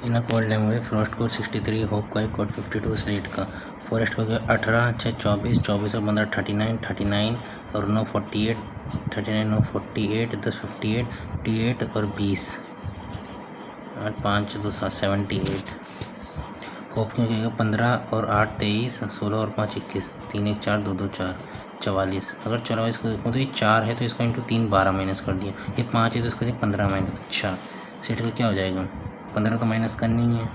In cold language Frost code 63, hope का code 52, slate का forest को 18, 6 24, 24 और 15 39, 39 और 9 48, 39 9 48, 10 58, 58 और 20 8 5 2 7 78। होप क्योंकि 15 और 8 23, 16 और 5 21, 3 1 4 2 2 4 44। अगर 44 को देखो तो ये 4 है तो इसका इंटू 3 12 माइनस कर दिया, ये 5 है तो इसको 15 माइनस। अच्छा सेट का क्या हो जाएगा, 15 तो माइनस करनी ही है,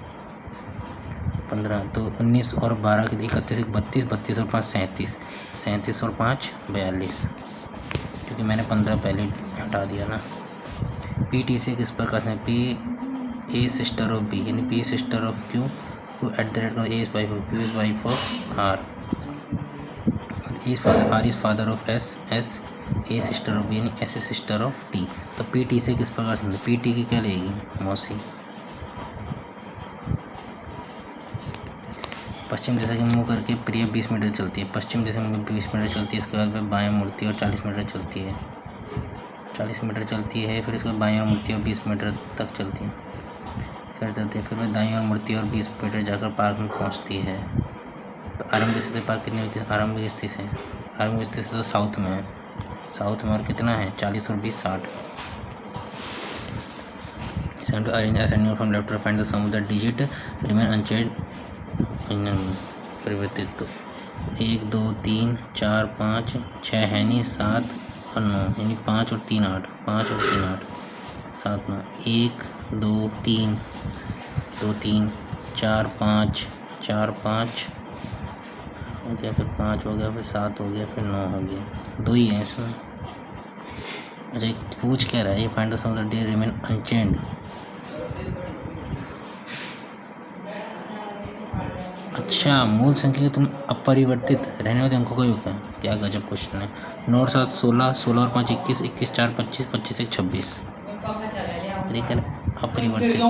15 तो 19 और 12 की 31 32, 32 और 5 37, 37 और 5 42, क्योंकि मैंने 15 पहले हटा दिया ना। पी टी से किस प्रकार से, P a sister of B यानी P sister of Q, Q at the rate A is wife of Q is wife of R, R is father of S, S a sister of B यानी S a sister of T. तो P T से किस प्रकार से, P T की क्या लेगी मौसी, पश्चिम दिशा की मुँह करके प्रिय 20 मीटर चलती है, पश्चिम दिशा में 20 मीटर चलती है, इसके बाद वह बाएं मुड़ती है और 40 मीटर चलती है, 40 मीटर चलती है, फिर इसके बाद बाएं और मुड़ती है और 20 मीटर तक चलती है, फिर चलती है, फिर वह दाएं और मुड़ती है और 20 मीटर जाकर पार्क में पहुंचती है। तो आरंभिक स्थिति से पार्क कितनी, आरंभिक स्थिति से, आरंभिक स्थिति से तो साउथ में है, साउथ में और कितना है 40 और 20 60। Time to arrange ascending from left to right, find the sum of the digit remain unchanged परिवर्तित। तो 1 2 3 4 5 6 है नहीं, 7 और 9 यानी 5 और 3 8, 5 और 3 8 7 9, 1 2 3 2 3 4 5 4 5 हो गया, फिर 5 हो गया, फिर 7 हो गया, फिर 9 हो गया, 2 ही है इसमें। अच्छा पूछ क्या रहा है, ये find the sum of the digit remain unchanged. अच्छा मूल संख्या के तुम अपरिवर्तित रहने वाले अंकों का योग है, क्या गजब क्वेश्चन है। 9 और 7 16, 16 और 5 21, 21 4 25, 25 1 26, लेकिन अपरिवर्तित।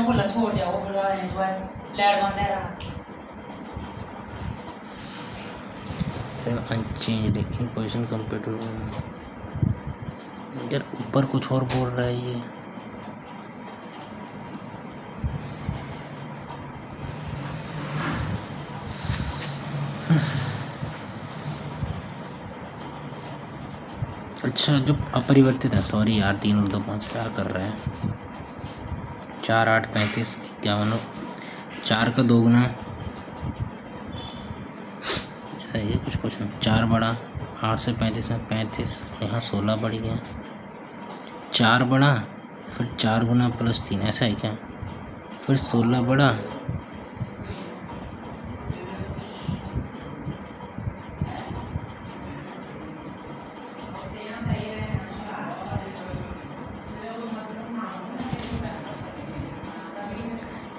Unchanged in position compare to, यार ऊपर कुछ और बोल रहा है ये। अच्छा जो अपरिवर्तित है, सॉरी यार 3 और 2 5 क्या कर रहा है, 4 8 35 51, 4 का 2 गुना, ऐसा है कुछ क्वेश्चन। 4 बड़ा 8 से 35 में 35, यहाँ 16 बढ़ गया, 4 बड़ा फिर 4 गुना प्लस 3, ऐसा है क्या, फिर 16 बड़ा,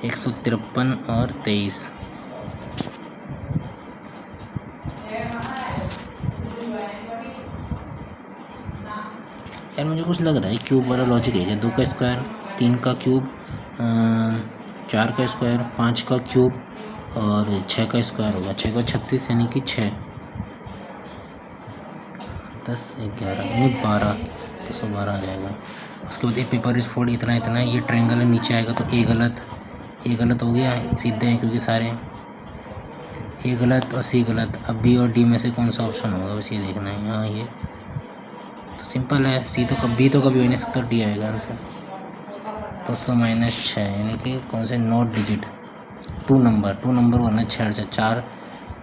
एक 153 और 23। यार मुझे कुछ लग रहा है क्यूब वाला लॉजिक है, 2 का स्क्वायर 3 का क्यूब, 4 का स्क्वायर 5 का क्यूब और 6 का स्क्वायर होगा, 6 का 36 यानी कि 6 10 11 यानी 12, 212 आ जाएगा। उसके बाद ये पेपर इज फोल्ड इतना इतना है, ये ट्रायंगल नीचे आएगा तो ए गलत हो गया, सीधे हैं क्योंकि सारे, ए गलत और सी गलत। अब बी और डी में से कौन सा ऑप्शन होगा बस ये देखना है। हाँ ये तो सिंपल है, सी तो कभी हो ही नहीं सकता, डी आएगा आंसर। 200 माइनस 6 यानी कि कौन से नोट डिजिट, 2 नंबर वरना 6 4,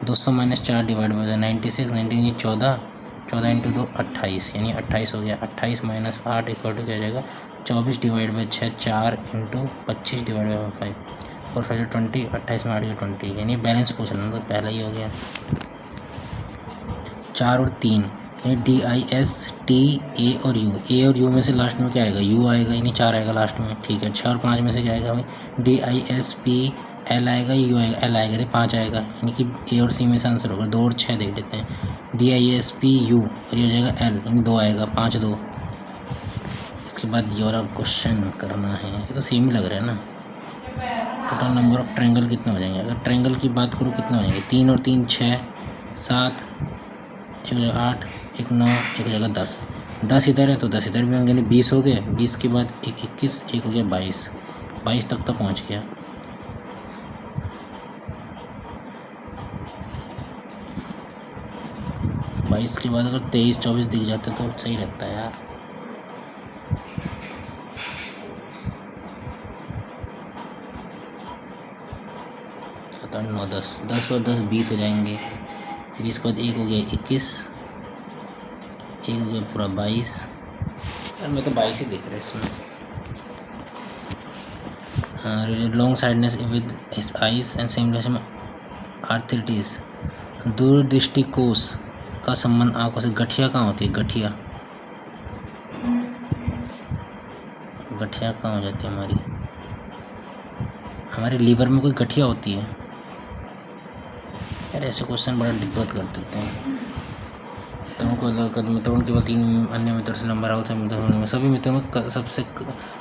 200 माइनस 4 डिवाइड बाई 96, 19 14, 14 इंटू 2 28 यानी 28 हो गया। 28 माइनस 8 इक्वल टू क्या जाएगा, 24 divide by 6, 4 into 25 divide by 5 और 5 20, 28 में 8 20 यानी बैलेंस पूछ रहा तो पहला ही हो गया। 4 और 3 यानी DIS T A और U में से लास्ट में क्या आएगा, U आएगा यानी 4 आएगा लास्ट में, ठीक है। 6 और 5 में से क्या आएगा भाई, DIS P L आएगा, U आएगा, L आएगा, 5 आएगा यानी कि A और C में से आंसर होगा। 2 और 6 देख लेते हैं, DIS P U और ये हो जाएगा L यानी 2 आएगा, 5 2। इसके बाद ये वाला क्वेश्चन करना है, ये तो सेम ही लग रहा है ना। टोटल नंबर ऑफ ट्रायंगल कितने हो जाएंगे, अगर ट्रायंगल की बात करूँ कितने हो जाएंगे, 3 और 3 6 7, एक जगह 8, एक 9, एक जगह 10, 10 इधर है तो 10 इधर भी होंगे, यानी 20 हो गए। 20 के बाद एक 21, एक हो गया 22 तक तो पहुंच गया। 22 के बाद अगर 23-24 दिख जाते तो सही लगता है यार। सात 8 9 10 10 और 10 20 हो जाएंगे। 20 के बाद एक हो गया 21, एक हो गया पूरा 22। यार मैं तो 22 ही दिख रहा है इसमें। Long sightedness with his eyes and same arthritis. दूरदृष्टि कोष का संबंध आंखों से। गठिया कहाँ होती है? गठिया कहाँ हो जाती है हमारे लीवर में कोई गठिया होती है? यार ऐसे क्वेश्चन बड़ा दिक्कत कर देते हैं। तरुण केवल 3 अन्य मित्रों से लंबा राहुल से मित्र सभी मित्रों में सबसे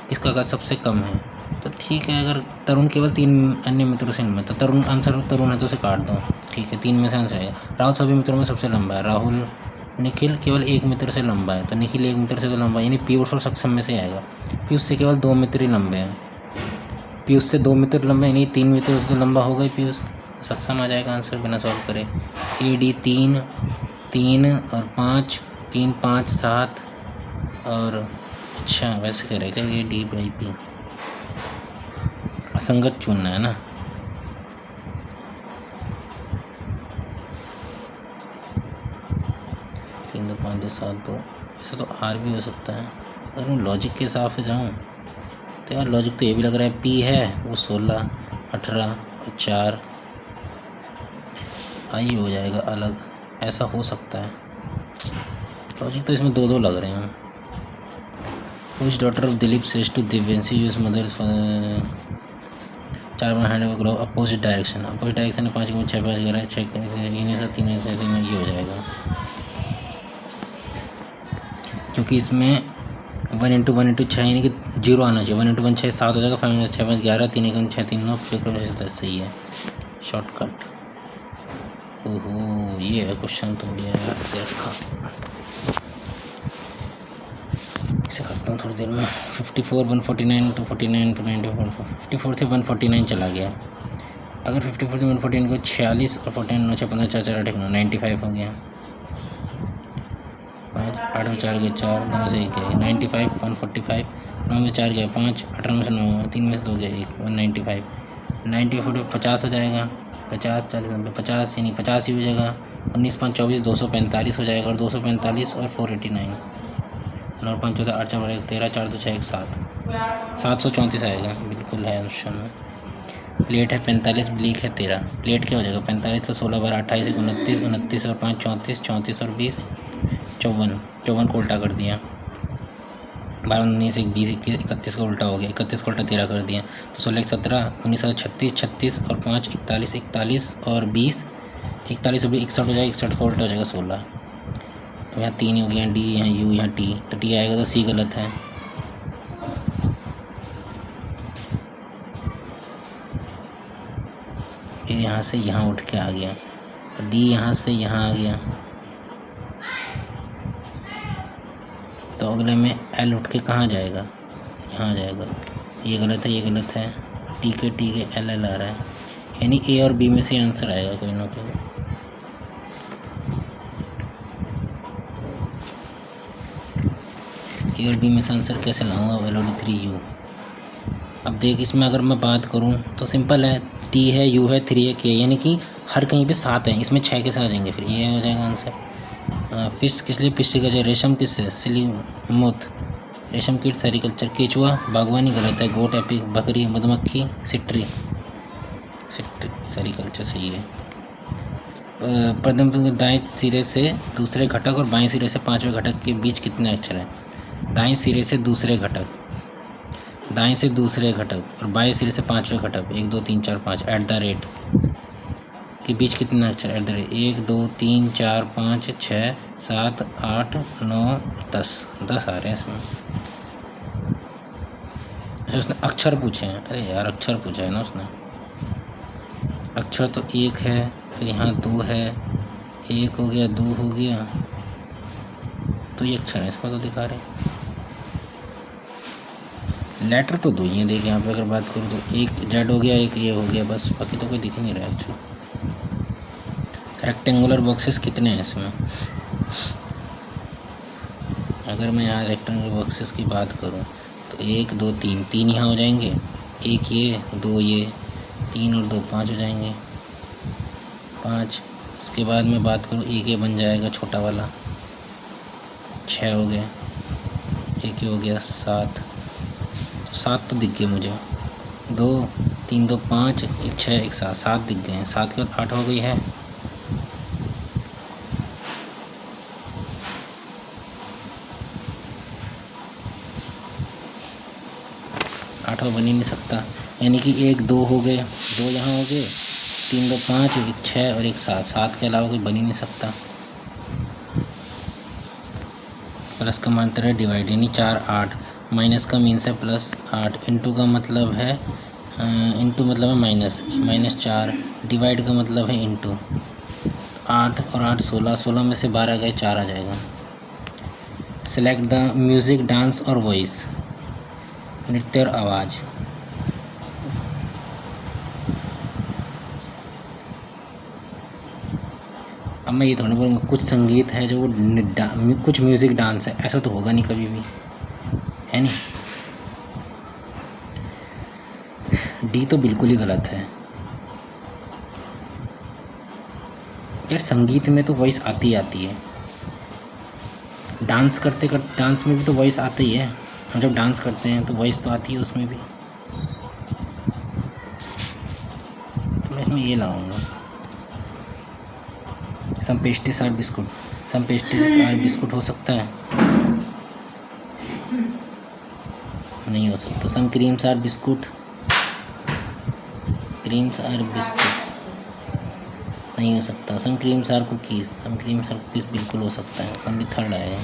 किसका कद सबसे कम है? तो ठीक है, अगर तरुण केवल 3 अन्य मित्रों से तो तरुण आंसर तरुण है तो उसे काट दो। ठीक है, 3 में से आंसर आएगा। राहुल सभी मित्रों में सबसे लंबा है। राहुल निखिल केवल 1 मित्र से लंबा है, तो निखिल 1 मित्र से तो लंबा है, यानी पीयूष और सक्षम में से आएगा। पीयूष से केवल 2 मित्र ही लंबे हैं। पीयूष से 2 मित्र लंबे, यानी 3 मित्र से तो लंबा हो गई पीयूष। सक्षम आ जाएगा आंसर बिना सॉल्व करे। AD 3 और 5 3 5 7 और अच्छा वैसे करेगा ये D/P। असंगत चुनना है ना। तीन 2 5 2 7 2। ऐसे तो R भी हो सकता है। अगर मैं लॉजिक के हिसाब से जाऊँ तो यार लॉजिक तो ये भी लग रहा है P है वो 16 18 और 4 I हो जाएगा अलग, ऐसा हो सकता है। लॉजिक तो इसमें 2 लग रहे हैं। Which daughter of Dilip says to Divyanshi use mother's 4 hand glow opposite direction है 5 में 6 5 11 6 इन्हें से 3 ये हो जाएगा, क्योंकि इसमें 1 × 1 × 6 यानी कि 0 आना चाहिए। 1 × 1 6 7 हो जाएगा। 5 में 6 5 11 3 1 6 3 9 फिर सही है। शॉर्टकट। ओहो ये है क्वेश्चन तो बढ़िया रखा। इसे करता हूँ थोड़ी देर में। 54 149 249 294 54 से 149 चला गया। अगर 54 से 149 को 46 और 49 9 6 15 4 4 8 9 95 हो गया। 5 8 में 4 गए 4 9 से 1 गया 95 145 9 में 4 गया 5 18 में से 9 3 में से 2 गया 1 195 90 50 हो जाएगा। 50 40 90 50 यानी 50 ही हो जाएगा। 19 5 24 245 हो जाएगा। और 245 और 489 9 5 14 8 4 1 13 4 2 6 1 7 734 आएगा। बिल्कुल है ऑप्शन में। प्लेट है 45 ब्लीक है 13। प्लेट क्या हो जाएगा? 45 से 16 बार 28 29 29 और 5 34 34 और 20 54 को उल्टा कर दिया। 12 19 1 20 21 31 का उल्टा हो गया। 31 का उल्टा 13 कर दिया तो 16 17 19 36 36 और 5 41 41 और 20 41 और 20 61 हो जाएगा। 61 का उल्टा हो जाएगा 16। यहाँ 3 हो गया। D यहाँ U यहाँ T, तो T आएगा तो C गलत है। फिर यहाँ से यहाँ उठ के आ गया तो D यहाँ से यहाँ आ गया तो अगले में L उठ के कहाँ जाएगा? यहाँ आ जाएगा। ये गलत है ये गलत है। T के L आ रहा है, यानी A और B में से आंसर आएगा कोई ना कोई। A और B में से आंसर कैसे लाऊंगा? LOD 3U। अब देख इसमें अगर मैं बात करूं तो सिंपल है। T है U है 3 है K, यानी कि हर कहीं पे 7 है। इसमें 6 के साथ आ जाएंगे फिर ये हो जाएगा आंसर। फिश किस लिए पिस्सी का? रेशम किस है? सिलीमुथ। रेशम कीट सेरिकल्चर। केचुआ बागवानी गलत है। गोट एपिक बकरी मधुमक्खी सिट्री सेरिकल्चर सही है। प्रथम दाएं सिरे से दूसरे घटक और बाएं सिरे से पांचवें घटक के बीच कितने अक्षर हैं? दाएं सिरे से दूसरे घटक, दाएं से दूसरे घटक और बाएं सिरे से पांचवें घटक 1 2 3 4 5 @ के बीच कितने अक्षर? @ 1 2 3 4 5 6 7 8 9 10 10 आ रहे हैं इसमें। अच्छा उसने अक्षर पूछे हैं। अरे यार अक्षर पूछा है ना उसने। अक्षर तो 1 है, फिर यहाँ 2 है, 1 हो गया 2 हो गया, तो ये अक्षर है इसमें तो दिखा रहे। लेटर तो 2 ही है। देखिए यहाँ पे अगर बात करूँ तो एक Z हो गया एक ये हो गया, बस बाकी तो कोई दिख नहीं रहा है। अच्छा रेक्टेंगुलर बॉक्सेस कितने हैं इसमें? अगर मैं यहाँ रेक्टेंगल बॉक्सेस की बात करूँ तो 1 2 3 3 यहाँ हो जाएंगे, 1 ये 2 ये, 3 और 2 5 हो जाएंगे, 5। उसके बाद मैं बात करूँ, एक ये बन जाएगा छोटा वाला, 6 हो गया, एक ये हो गया 7, तो 7 तो दिख गए मुझे, 2 3 2 5 1 6 1 7, 7 दिख गए हैं। 7 के बाद 8 हो गई है, 8 बन ही नहीं सकता, यानी कि 1 2 हो गए, 2 यहाँ हो गए, 3 2 5 1 6 और 1 7, 7 के अलावा कोई बन ही नहीं सकता। प्लस का मानते रहे डिवाइड, यानी 4 8, माइनस का मीन्स है प्लस 8, इंटू का मतलब है इंटू मतलब है माइनस, -4, डिवाइड का मतलब है इंटू, 8 और 8 16, 16 में से 12 गए 4 आ जाएगा। सेलेक्ट द म्यूज़िक, डांस और वॉइस, नृत्य और आवाज़। अब मैं ये थोड़ा बोलूँगा कुछ संगीत है जो कुछ म्यूज़िक डांस है, ऐसा तो होगा नहीं कभी भी, है नहीं। डी तो बिल्कुल ही गलत है यार, संगीत में तो वॉइस आती है, डांस करते करते डांस में भी तो वॉइस आती ही है, हम जब डांस करते हैं तो वॉइस तो आती है उसमें भी, तो मैं इसमें ये लाऊंगा। Some pastries are biscuits, some pastries are biscuits हो सकता है, नहीं हो सकता। Some creams are biscuits, creams are biscuits नहीं हो सकता। Some creams are cookies, some creams are cookies बिल्कुल हो सकता है, ओनली थर्ड आएगा।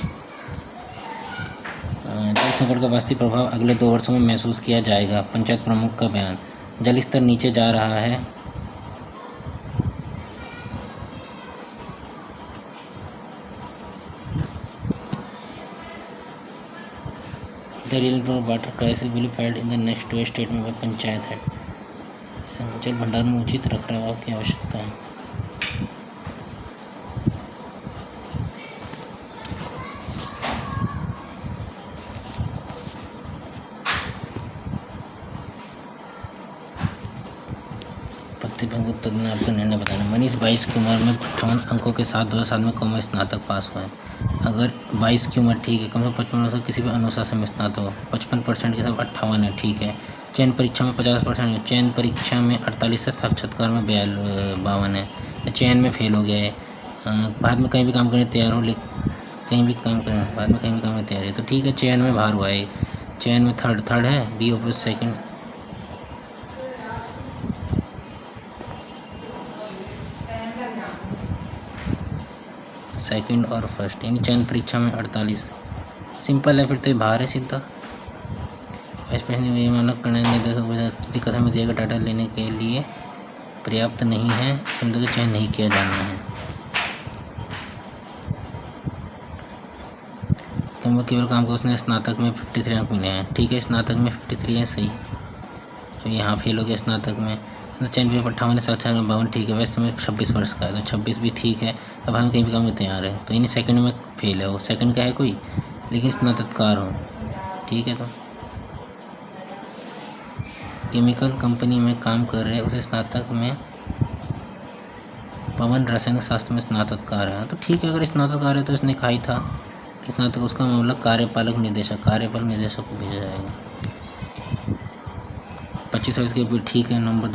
जल संकट का वास्तविक प्रभाव अगले 2 वर्षों में महसूस किया जाएगा, पंचायत प्रमुख का बयान। जल स्तर नीचे जा रहा है, the real water crisis will be felt in the next 2 state में पंचायत है। जल भंडार में उचित रखरखाव की आवश्यकता है। प्रतिभंग उत्तर में आपका निर्णय बताना। मनीष 22 की उम्र में 58 अंकों के साथ 2007 में कॉमर्स स्नातक पास हुआ है। अगर 22 की उम्र ठीक है, कम से कम 55 वर्ष किसी भी अनुशासन में स्नातक हो, 55% के साथ 58 है, ठीक है। चयन परीक्षा में 50% है, चयन परीक्षा में 48 है, साक्षात्कार में 52 है। चयन में फेल हो गया है, बाद में कहीं भी काम करने तैयार हो, लेकिन कहीं भी काम करें बाद में कहीं भी काम करने तैयार है, तो ठीक है। चयन में बाहर हुआ है, चयन में थर्ड है, बी ऑफिस सेकेंड, सेकंड और फर्स्ट, यानी चयन परीक्षा में 48। सिंपल है, फिर तो ये बाहर है सीधा। मानक प्रणय निर्देशक किसी कथन में दिया गया डाटा लेने के लिए पर्याप्त नहीं है, शब्द का चयन नहीं किया जाना है। केवल काम को उसने स्नातक में 53 अंक मिले हैं, ठीक है। स्नातक में 53 है, सही। अब यहाँ फेल हो गया स्नातक में, तो चयन में 58 साक्षात्कार में 52, ठीक है। वैसे में 26 वर्ष का है, तो 26 भी ठीक है। अब हम कहीं भी काम में तैयार है, तो इन्हीं सेकंड में फेल है, वो सेकंड का है कोई, लेकिन स्नातककार हो, ठीक है। तो केमिकल कंपनी में काम कर रहे उसे स्नातक में पवन रसायन शास्त्र में स्नातककार है, तो ठीक है। अगर स्नातककार है तो इसने कहा ही था स्नातक, उसका मामला कार्यपालक निदेशक को भेजा जाएगा। 25 वर्ष की, ठीक है। नवंबर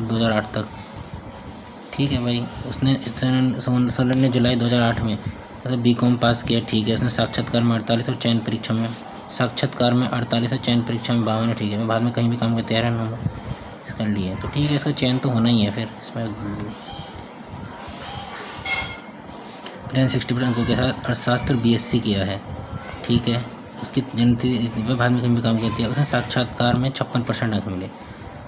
2008 तक, ठीक है भाई। उसने सोलन ने जुलाई 2008 में मतलब बीकॉम पास किया, ठीक है। उसने साक्षात्कार में 48 और चयन परीक्षा में 48 है, चयन परीक्षा में 52 है, ठीक है। मैं बाद में कहीं भी काम करते रहा नंबर इसका लिए, तो ठीक है। इसका चयन तो होना ही है फिर इसमें। 60% अंकों के साथ अर्थशास्त्र BSc किया है, ठीक है। उसकी जनती बाद में कहीं भी काम करती है। उसने साक्षात्कार में 56% अंक मिले,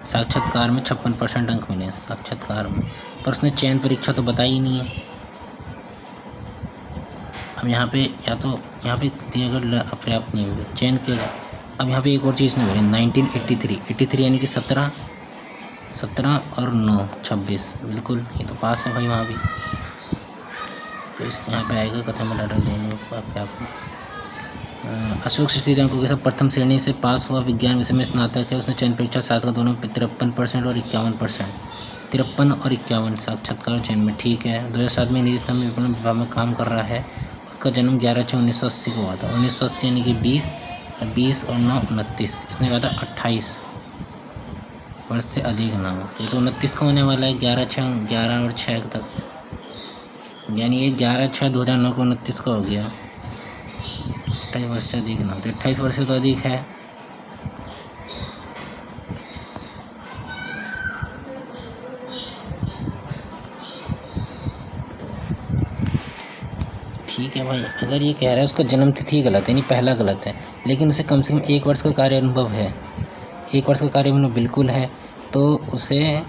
साक्षात्कार में 56% अंक मिले साक्षात्कार में, पर उसने चयन परीक्षा तो बताई ही नहीं है। अब यहाँ पे या तो यहाँ पे दिए अगर अपर्याप्त नहीं हुए चयन के, अब यहाँ पे एक और चीज़ नहीं बोली 1983 यानी कि 17 और 9 26, बिल्कुल ये तो पास है भाई वहाँ भी। तो इस यहाँ पे आएगा कथन में डाटा देने आपको। अशोक श्रीराम को सब प्रथम श्रेणी से पास हुआ, विज्ञान विषय में स्नातक है। उसने चयन परीक्षा 7 का दोनों 53% और 51%, 53 और 51 साक्षात्कार चयन में, ठीक है। 2007 में निजी स्तंभ विपणन विभाग में काम कर रहा है। उसका जन्म 11/6/1980 को हुआ था। 1980 यानी कि 20 और 9 29, इसने कहा था 28 वर्ष से अधिक ना हो, तो 29 का होने वाला है। 11 और 6 तक, यानी ये 11/6/2009 को 29 का हो गया। 28 वर्ष से अधिक ना हो, तो 28 वर्ष से तो अधिक है। ठीक है भाई, अगर ये कह रहा है उसका जन्म तिथि गलत है, यानी पहला गलत है, लेकिन उसे कम से कम 1 वर्ष का कार्य अनुभव है, 1 वर्ष का कार्य अनुभव बिल्कुल है, तो उसे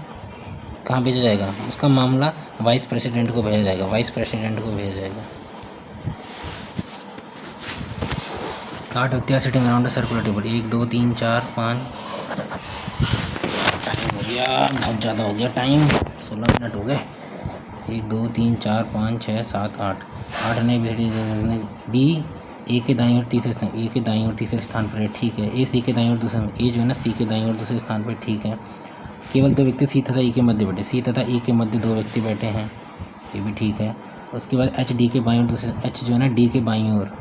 कहाँ भेजा जाएगा? उसका मामला वाइस प्रेसिडेंट को भेजा जाएगा, वाइस प्रेसिडेंट को भेजा जाएगा। 8 व्यक्ति sitting around circular table, 1 2 3 4 5, time हो गया, बहुत ज़्यादा हो गया टाइम, 16 मिनट हो गए। 1 2 3 4 5 6 7 8 ने बी ए के दाईं और तीसरे स्थान, ए के दाईं और तीसरे स्थान पर है, ठीक है। ए सी के दाईं और दूसरे, ए जो है ना सी के दाईं और दूसरे स्थान पर, ठीक है। केवल 2 व्यक्ति सी तथा ई के मध्य बैठे, सी तथा ई के मध्य 2 व्यक्ति बैठे हैं, ये भी ठीक है। उसके बाद एच डी के बाईं और दूसरे, एच जो है ना डी के बाईं और,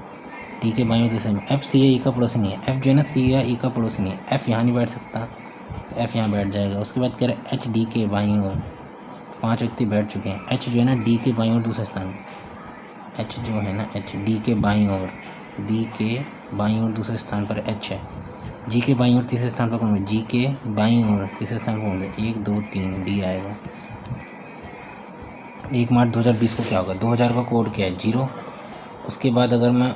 डी के बाईं और दूसरे में, एफ सी या ई का पड़ोसी नहीं है, एफ जो है ना सी या ई का पड़ोसी नहीं है, एफ यहाँ नहीं बैठ सकता, तो एफ यहाँ बैठ जाएगा। उसके बाद कह रहे हैं एच डी के बाईं और, 5 व्यक्ति बैठ चुके हैं। एच जो है ना डी के बाईं और दूसरे स्थान, एच जो है ना एच डी के बाईं और, डी के बाईं और दूसरे स्थान पर एच है। जी के बाईं और तीसरे स्थान पर कौन है? जी के बाईं और तीसरे स्थान पर कौन है? 1 2 3 डी आएगा। 1 मार्च 2020 को क्या होगा? 2000 का कोड क्या है? 0। उसके बाद अगर मैं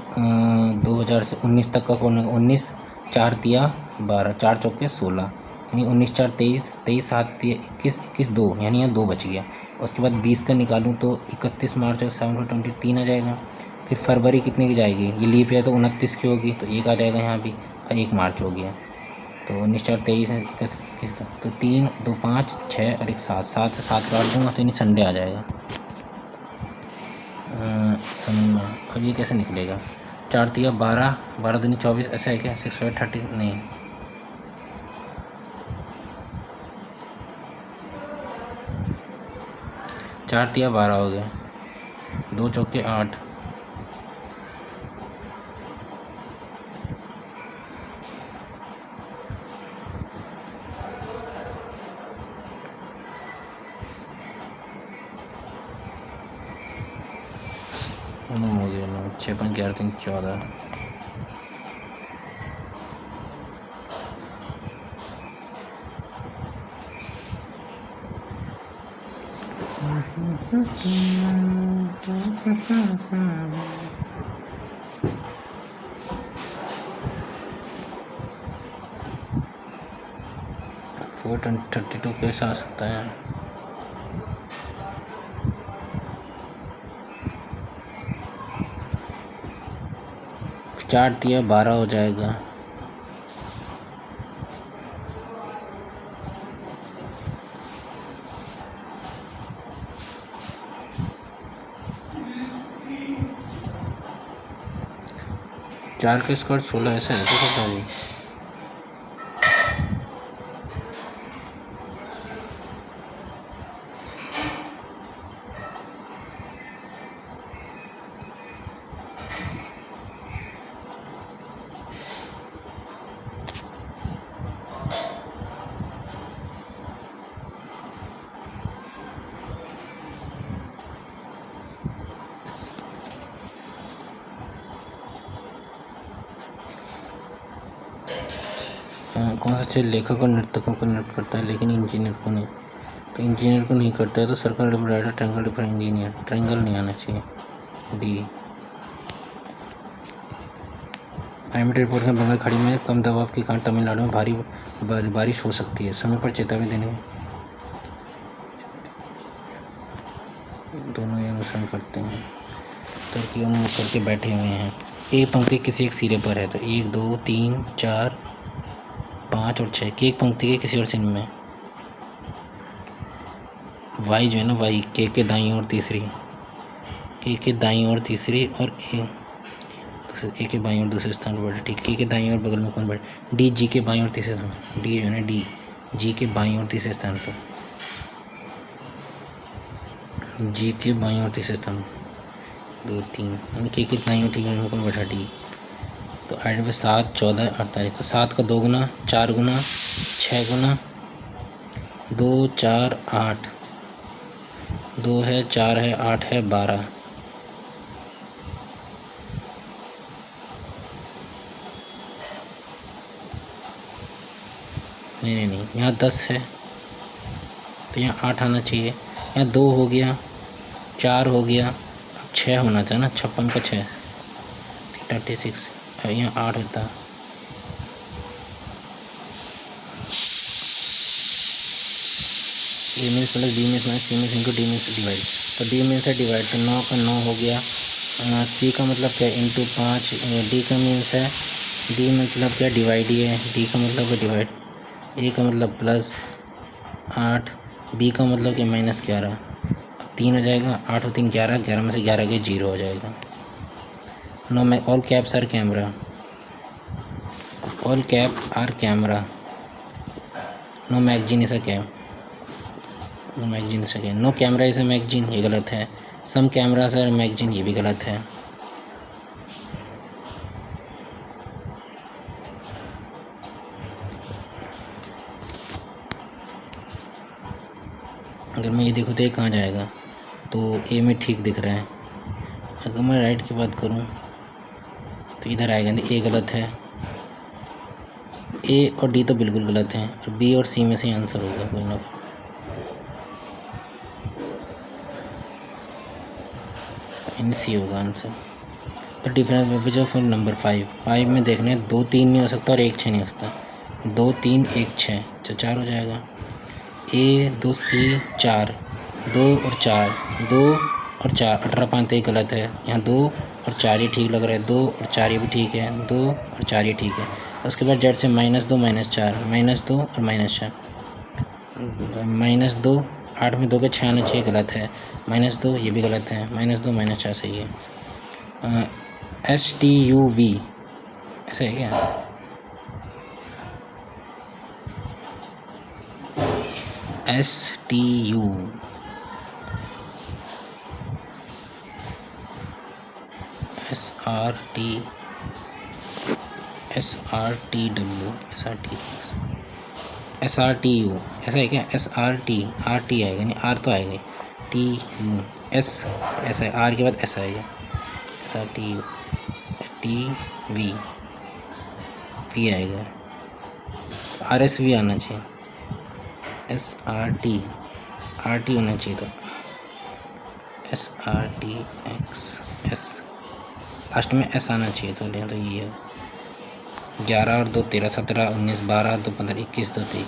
2000 से 19 तक का कोड, 19 4 तिया 12, 4 चौके 16, यानी 19 4 23, 23 7 तिया 21, 21 2, यानी यहाँ 2 बच गया। उसके बाद 20 का निकालूँ तो 31 मार्च और 7 को 23 आ जाएगा। फिर फरवरी कितने की जाएगी? ये लीप है तो 29 की होगी, तो 1 आ जाएगा यहाँ भी, और 1 मार्च हो गया। तो 19 4 23 है, 21 तो 3 2 5 6 और 1 7, 7 से 7 काट दूँगा तो यानी संडे आ जाएगा। अब ये कैसे निकलेगा? 4 तिया 12, 12 दूनी 24, ऐसा है क्या? 6 5 30 नहीं, 4 तिया 12 हो गए, 2 चौके 8, हो गया 9, 6 5 11 3 14, फोर 32 कैसा आ सकता है? 4 तिया 12 हो जाएगा। चार के स्क्वायर 16, ऐसा है तो जी। कौन सा चीज़ लेखक और नर्तकों को निर्भर करता है लेकिन इंजीनियर को नहीं? तो इंजीनियर को नहीं करता है, तो circle different, triangle different, engineer, triangle नहीं आना चाहिए। डी। आईएमडी रिपोर्ट में बंगाल खाड़ी में कम दबाव के कारण तमिलनाडु में भारी बारिश हो सकती है, समय पर चेतावनी देने। दोनों ये अनुसरण करते हैं, तुर्की मुँह करके बैठे हुए हैं। एक पंक्ति किसी एक सिरे पर है, तो 1 2 3 4 5 और 6 के एक पंक्ति के किसी और चिन्ह में। वाई जो है ना, वाई के दाईं और तीसरी, ए के दाईं ओर तीसरी और ए के बाईं ओर दूसरे स्थान पर बैठे। ठीक, ए के दाईं ओर बगल में कौन बैठे? डी जी के बाईं ओर तीसरे स्थान, डी जो है ना, डी जी के बाईं ओर तीसरे स्थान पर, जी के बाईं ओर तीसरे स्थान, 2 3 यानी के दाईं ओर ठीक है कौन बैठा? डी। तो आइडिया पे 7 14 48, तो 7 का 2 गुना, 4 गुना, 6 गुना, 2 4 8, 2 है, 4 है, 8 है, 12। नहीं, यहाँ 10 है तो यहाँ 8 आना चाहिए। यहाँ 2 हो गया, 4 हो गया, अब 6 होना चाहिए ना, 56 का 6 36, यहाँ 8 होता। A means plus B means minus C means into D means divide, तो डी मीन्स है डिवाइड, तो 9 का 9 हो गया। सी का मतलब क्या? इंटू 5। डी का मीन्स है, डी मतलब क्या? डिवाइड ही है, डी का मतलब है डिवाइड। ए का मतलब प्लस 8, बी का मतलब कि माइनस 11, 3 हो जाएगा, 8 और 3 11, 11 में से 11 गए 0 हो जाएगा। नो मैं all caps are camera, all cap are camera, no magazine is a cam, no magazine is a cam, no camera is a magazine, ये गलत है। सम कैमरास आर मैगजीन, ये भी गलत है। अगर मैं ये देखूँ तो ये कहाँ जाएगा? तो ए में ठीक दिख रहा है। अगर मैं राइट की बात करूँ तो इधर आएगा नहीं, ए गलत है। ए और डी तो बिल्कुल गलत है, और बी और सी में से आंसर होगा कोई ना। इन सी होगा आंसर। तो डिफरेंस विच ऑफ नंबर 5 में देखने 2 3 नहीं हो सकता और 1 6 नहीं हो सकता। 2 3 1 6, तो 4 हो जाएगा। ए 2 सी 4, 2 और 4, 2 और 4, 18 5 तो गलत है। यहाँ 2 और 4 ही ठीक लग रहा है, 2 और 4 ये भी ठीक है, 2 और 4 ये ठीक है। उसके बाद जेड से -2 -4, -2 और -4, -2, 8 में 2 के 6 आना चाहिए, गलत है। -2 ये भी गलत है, -2 -4 सही है। STUV ऐसा है क्या? STU SRT SRTW SRTU ऐसा है क्या? SRT RT आएगा नहीं, R तो आएगा, TU S ऐसा है, R के बाद S आएगा। SRTU TV V आएगा, RSV आना चाहिए, SRT RT होना चाहिए, तो SRTX S लास्ट में S आना चाहिए, तो लें तो ये है। 11 और 2 13, 17 19 12 2 15 21 2 23,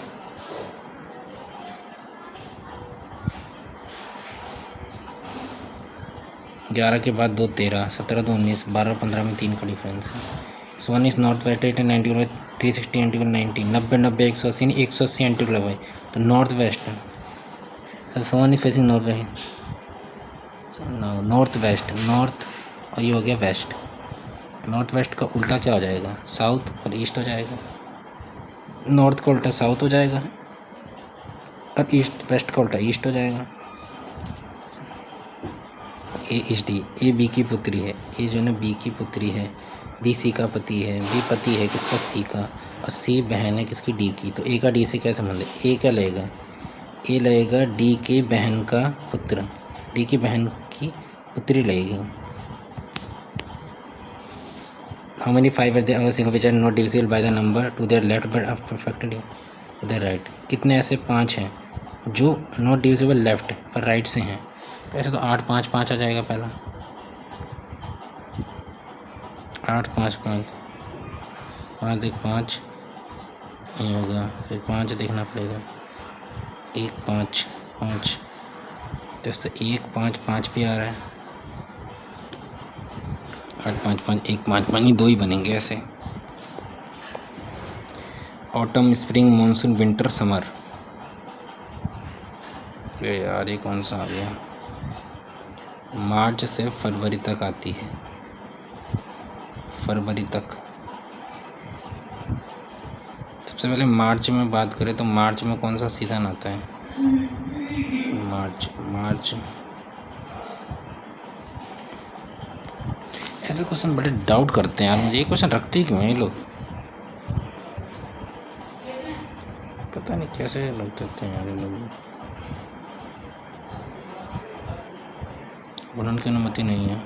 11 के बाद 2 13, 17 2 19 12 15 में 3 का डिफरेंस है। सो 1 is north west 8 90 360 anti 90 90 90 180 180 anti भाई, तो नॉर्थ वेस्ट है। सो 1 is facing north west, north west, north और ये हो गया वेस्ट। नॉर्थ वेस्ट का उल्टा क्या हो जाएगा? साउथ और ईस्ट हो जाएगा। नॉर्थ का उल्टा साउथ हो जाएगा और ईस्ट वेस्ट का उल्टा ईस्ट हो जाएगा। AHD ए बी की पुत्री है, ए जो है ना बी की पुत्री है, बी सी का पति है, बी पति है किसका? सी का, और सी बहन है किसकी? डी की। तो ए का डी से क्या संबंध है? ए क्या लगेगा? ए लगेगा डी की बहन का पुत्र, डी की बहन की पुत्री लगेगी। How many 5 are there single which are not divisible by the number to their left but are perfectly to their right? कितने ऐसे 5 हैं जो नॉट डिविजिबल लेफ्ट पर राइट से हैं? तो ऐसे तो 8 5 5 आ जाएगा पहला, 8 5 5 5 देख 5 नहीं होगा, फिर 5 देखना पड़ेगा, 1 5 5, तो 1 5 5 भी आ रहा है, 8 5 5 1 5 5 नहीं, 2 ही बनेंगे ऐसे। Autumn spring monsoon winter summer, ये यार ये कौन सा आ गया? मार्च से फरवरी तक आती है, फरवरी तक। सबसे पहले मार्च में बात करें तो मार्च में कौन सा सीज़न आता है? मार्च। ऐसे क्वेश्चन बड़े डाउट करते हैं यार मुझे, ये क्वेश्चन रखते ही क्यों हैं ये लोग, पता नहीं कैसे लग सकते हैं यार ये लोग। गुणन की अनुमति नहीं है।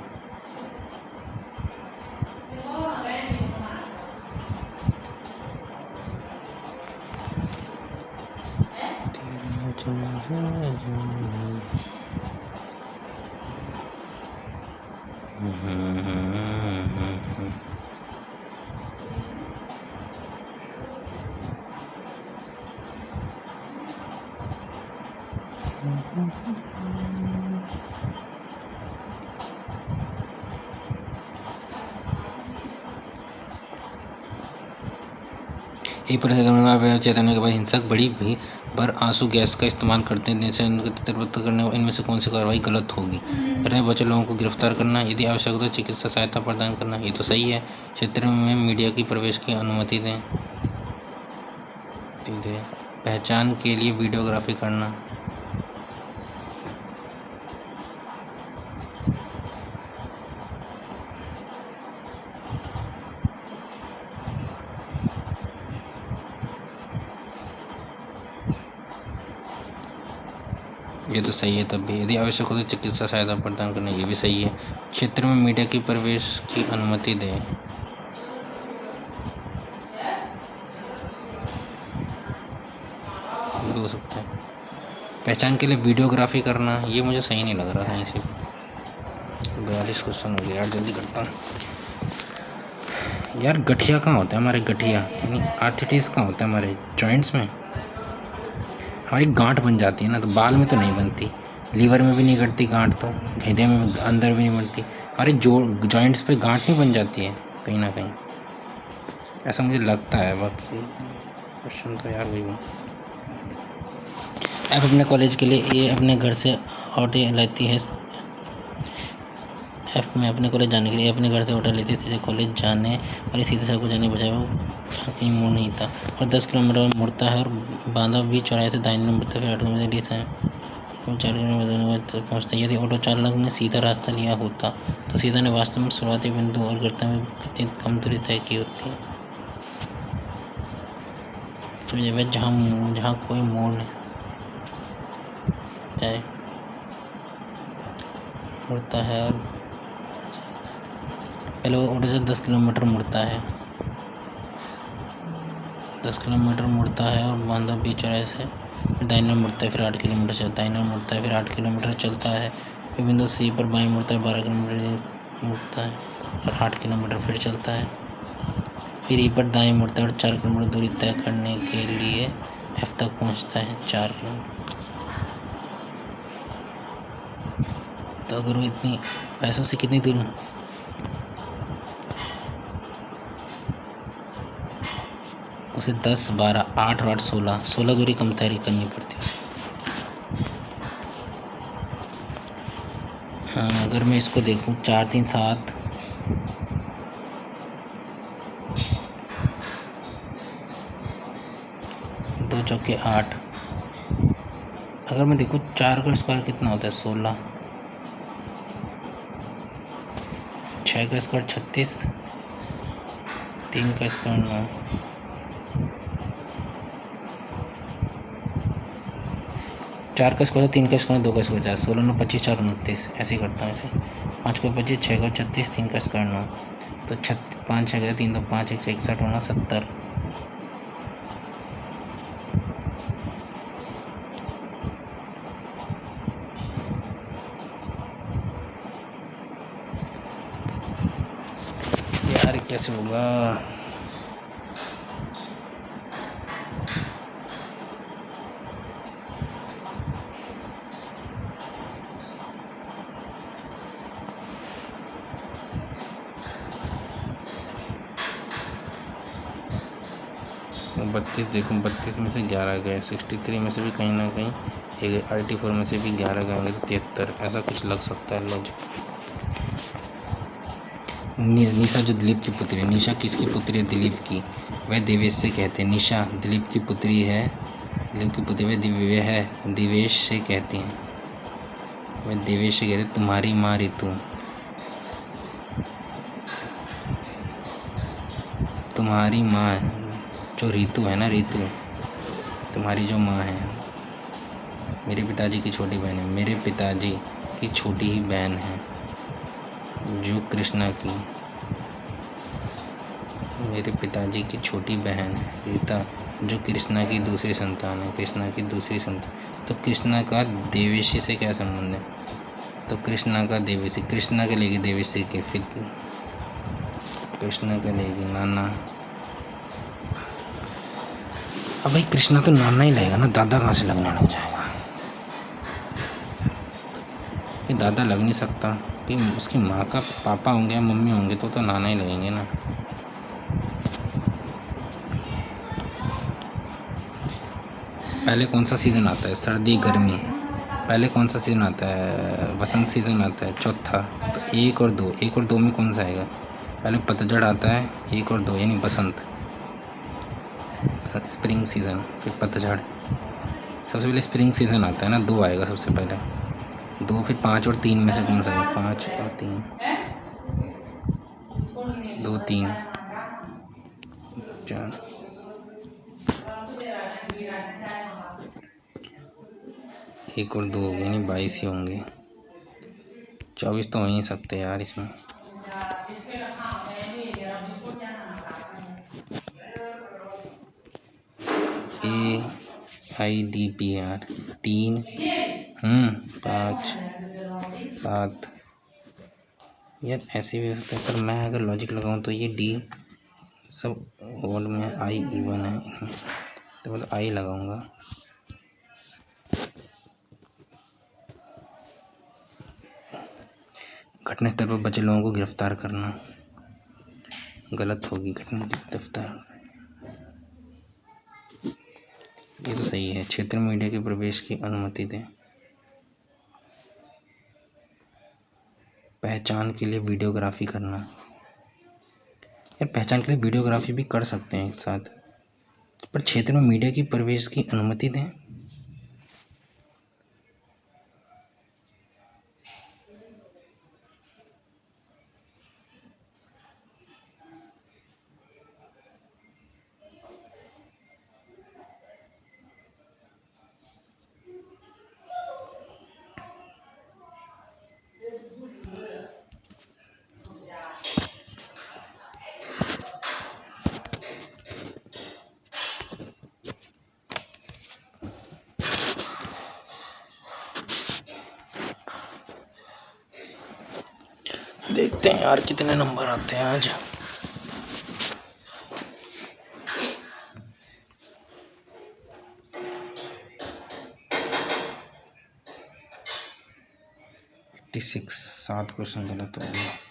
एक प्रकार चेतन के बाद हिंसक बड़ी भी पर आंसू गैस का इस्तेमाल करते हैं जिनसे उनके तत्परता करने इनमें से कौन सी कार्रवाई गलत होगी? घटना बचे लोगों को गिरफ्तार करना, यदि आवश्यक हो तो चिकित्सा सहायता प्रदान करना, ये तो सही है। क्षेत्र में मीडिया की प्रवेश की अनुमति दें, पहचान के लिए वीडियोग्राफी करना, ये तो सही है। तब भी यदि आवश्यक हो तो चिकित्सा सहायता प्रदान करना, ये भी सही है। क्षेत्र में मीडिया की प्रवेश की अनुमति दें, भी हो सकता है। पहचान के लिए वीडियोग्राफी करना, ये मुझे सही नहीं लग रहा कहीं से। 42 क्वेश्चन हो गया यार, जल्दी करता हूँ यार। गठिया कहाँ होता है हमारे? गठिया यानी आर्थराइटिस कहाँ होता है हमारे? जॉइंट्स में। हमारी गांठ बन जाती है ना, तो बाल में तो नहीं बनती, लीवर में भी नहीं कटती गांठ, तो हृदय में अंदर भी नहीं बनती। हमारे जॉइंट्स पे गांठ नहीं बन जाती है कहीं ना कहीं, ऐसा मुझे लगता है। बाकी क्वेश्चन तो यार वही है। एफ अपने कॉलेज के लिए ए अपने घर से ऑटो लेती है। एफ में अपने कॉलेज जाने के लिए अपने घर से ऑटो लेती थी, कॉलेज जाने और सीधे सड़क को जाने बजाय वो कहीं मोड़ नहीं था और 10 किलोमीटर मुड़ता है और बांधा भी चौराहे से दाहिने मुड़ता है, फिर 8 किलोमीटर लेता है और 4 किलोमीटर पहुँचता है। यदि ऑटो चालक ने सीधा रास्ता लिया होता तो सीधा ने वास्तव में शुरुआती बिंदु और गंतव्य में कितनी कम दूरी तय की होती है? तो ये जहाँ कोई मोड़ नहीं जाए मुड़ता है और पहले वो ऑटो से 10 किलोमीटर मुड़ता है, 10 किलोमीटर मुड़ता है और बांधा बीच चौराहे से फिर दाहिने मुड़ता है, फिर 8 किलोमीटर चलता है, दाहिने मुड़ता है, फिर 8 किलोमीटर चलता है, फिर बिंदु सी पर बाएं मुड़ता है, 12 किलोमीटर मुड़ता है और 8 किलोमीटर फिर चलता है, फिर ई पर दाएं मुड़ता है और 4 किलोमीटर दूरी तय करने के लिए एफ तक पहुंचता है 4 किलोमीटर। तो अगर वो इतनी पैसों से कितनी दूर उसे 10, 12, 8 और 8 16 दूरी कम तैयारी करनी पड़ती है। हाँ, अगर मैं इसको देखूँ 4, 3, 7 2 चौके 8, अगर मैं देखूँ 4 का स्क्वायर कितना होता है? 16, 6 का स्क्वायर 36, 3 का स्क्वायर 9, 4 का स्क्वायर 3 का स्क्वायर 2 का स्क्वायर 4, 16, 9, 25, 4, 29, ऐसे ही करता हूँ इसे। 5 को 25, 6 को 36, 3 का स्क्वायर 9, तो 5, 6 3, 2, 5, 1, 61 होना 70। यार कैसे होगा? 32 देखो, 32 में से 11 गए, 63 में से भी कहीं ना कहीं 84 में से भी 11 गएंगे तो 73, ऐसा कुछ लग सकता है लॉजिक। निशा जो दिलीप की पुत्री है, निशा किसकी पुत्री है? दिलीप की। वह देवेश से कहते हैं, निशा दिलीप की पुत्री है, दिलीप की पुत्री वह है देवेश से कहते हैं, वह देवेश से कहते हैं तुम्हारी माँ ऋतु, तुम्हारी माँ जो ऋतु है ना, ऋतु तुम्हारी जो माँ है, मेरे पिताजी की छोटी बहन है, मेरे पिताजी की छोटी ही बहन है जो कृष्णा की, मेरे पिताजी की छोटी बहन है रीता जो कृष्णा की दूसरी संतान है, कृष्णा की दूसरी संतान। तो कृष्णा का देवेशी से क्या संबंध है? तो कृष्णा का देवेशी, कृष्णा के लेगी देवेशी के, फिर कृष्णा के लेगी नाना। अब भाई कृष्णा तो नाना ही लगेगा ना, दादा कहाँ से लगने लग जाएगा? ये दादा लग नहीं सकता कि उसकी माँ का पापा होंगे या मम्मी होंगे तो नाना ही लगेंगे ना। पहले कौन सा सीज़न आता है? सर्दी गर्मी। पहले कौन सा सीज़न आता है? वसंत सीज़न आता है, चौथा। तो 1 और 2, 1 और 2 में कौन सा आएगा? पहले पतझड़ आता है, 1 और 2 यानी बसंत, स्प्रिंग सीज़न, फिर पतझड़। सबसे पहले स्प्रिंग सीज़न आता है ना, 2 आएगा सबसे पहले, 2, फिर 5 और 3 में से कौन सा आएगा? 5 और 3, 2 3 4, 1 और 2 हो गए यानी 22 ही होंगे, 24 तो हो ही नहीं सकते यार इसमें। AIDPR 3 5 7 यार ऐसे भी हो सकता है, पर मैं अगर लॉजिक लगाऊं तो ये D सब वर्ड में I इवन है, तो मैं तो I लगाऊंगा। घटनास्थल पर बचे लोगों को गिरफ्तार करना गलत होगी, गिरफ्तार ये तो सही है। क्षेत्र में मीडिया के प्रवेश की अनुमति दें, पहचान के लिए वीडियोग्राफी करना, यार पहचान के लिए वीडियोग्राफी भी कर सकते हैं एक साथ, पर क्षेत्र में मीडिया की प्रवेश की अनुमति दें। देखते हैं यार कितने नंबर आते हैं आज। सिक्स 7 क्वेश्चन गलत हो गया।